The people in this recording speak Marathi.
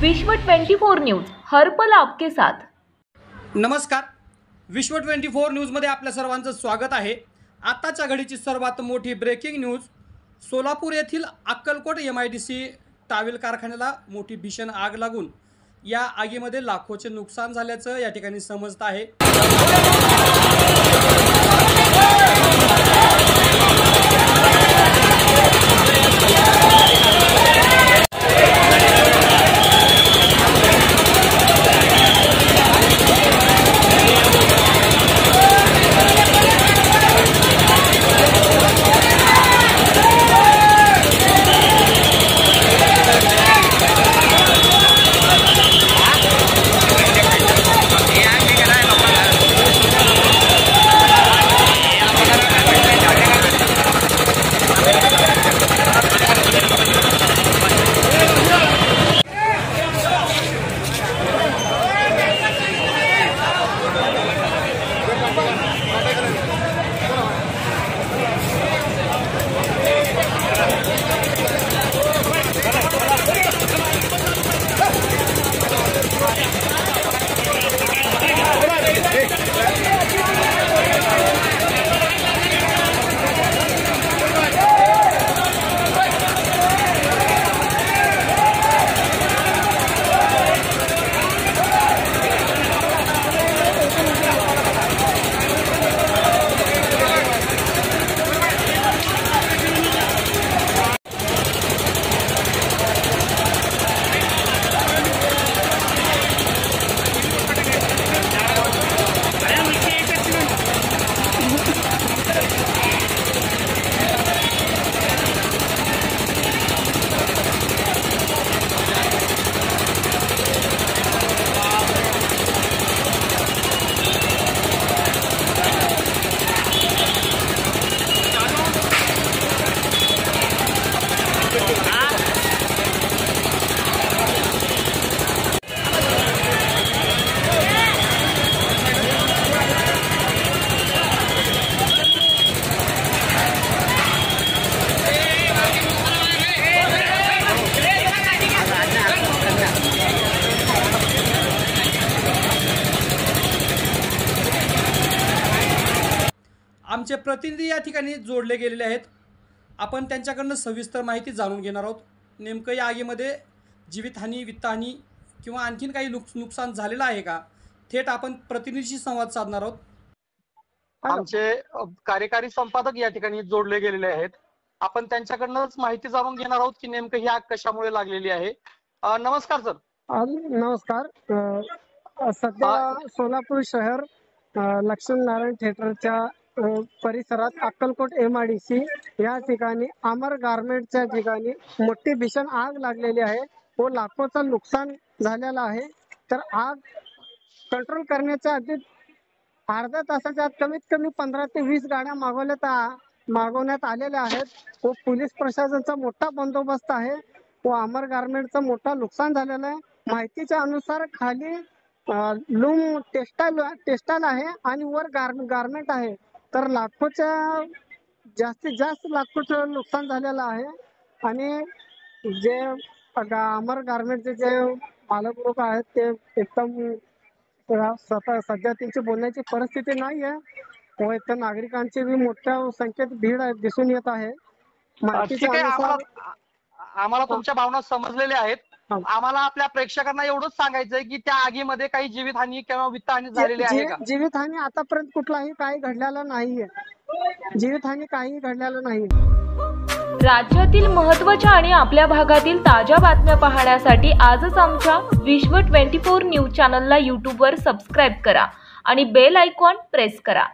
विश्व 24 न्यूज हर पल आपके साथ। नमस्कार, विश्व 24 न्यूजमध्ये आपल्या सर्वांचं स्वागत आहे। आताच्या घडीची सर्वात मोठी ब्रेकिंग न्यूज। सोलापूर येथील अक्कलकोट MIDC टावेल कारखान्याला मोठी भीषण आग लागून या आगीमध्ये लाखोचे नुकसान झाल्याचं या ठिकाणी समजत आहे। आमचे प्रतिनिधी या ठिकाणी जोडले गेलेले आहेत। आपण त्यांच्याकडून सविस्तर माहिती जाणून घेणार आहोत। नेमकं या आगीमध्ये जीवितहानी, वित्तहानी किंवा आणखीन काही नुकसान झालेलं आहे का, थेट आपण प्रतिनिधीशी संवाद साधणार आहोत। आमचे कार्यकारी संपादक या ठिकाणी जोडले गेलेले आहेत। आपण त्यांच्याकडूनच माहिती जाणून घेणार आहोत की नेमकं ही आग कशामुळे लागलेली आहे। नमस्कार सर। नमस्कार। सध्या सोलापूर शहर लक्ष्मीनारायण थिएटरच्या परिसरात अक्कलकोट MIDC या ठिकाणी अमर गारमेंटच्या ठिकाणी मोठी भीषण आग लागलेली आहे व लाखोचं नुकसान झालेलं आहे। तर आग कंट्रोल करण्याच्या अगदी अर्ध्या तासाच्या आत कमीत कमी 15 ते 20 गाड्या मागवण्यात आलेल्या आहेत व पोलीस प्रशासनाचा मोठा बंदोबस्त आहे व अमर गारमेंटचं मोठं नुकसान झालेलं आहे। माहितीच्या अनुसार खाली लूम टेक्सटाईल आहे आणि वर गारमेंट आहे। तर लाखोच्या जास्तीत जास्त लाखोचं नुकसान झालेलं आहे आणि जे अमर गारमेंटचे जे मालक लोक आहेत ते एकदम सध्या त्यांची बोलण्याची परिस्थिती नाही आहे व इथं नागरिकांची भी मोठ्या संख्येत भीड दिसून येत आहे। आम्हाला तुमच्या भावना समजलेल्या आहेत। आम्हाला आपल्या प्रेक्षकांना एवढंच सांगायचंय की त्या आगीमध्ये काही जीवितहानी किंवा वित्तहानी झालेली आहे का? जीवितहानी आतापर्यंत कुठलाही काही घडलेलं नाहीये। जीवितहानी काही घडलेलं नाही। राज्यातील महत्त्वाच्या आणि आपल्या भागातील ताज्या बातम्या पाहण्यासाठी आजच आमच्या विश्व 24 न्यूज चॅनलला YouTube वर सबस्क्राईब करा आणि बेल आयकॉन प्रेस करा।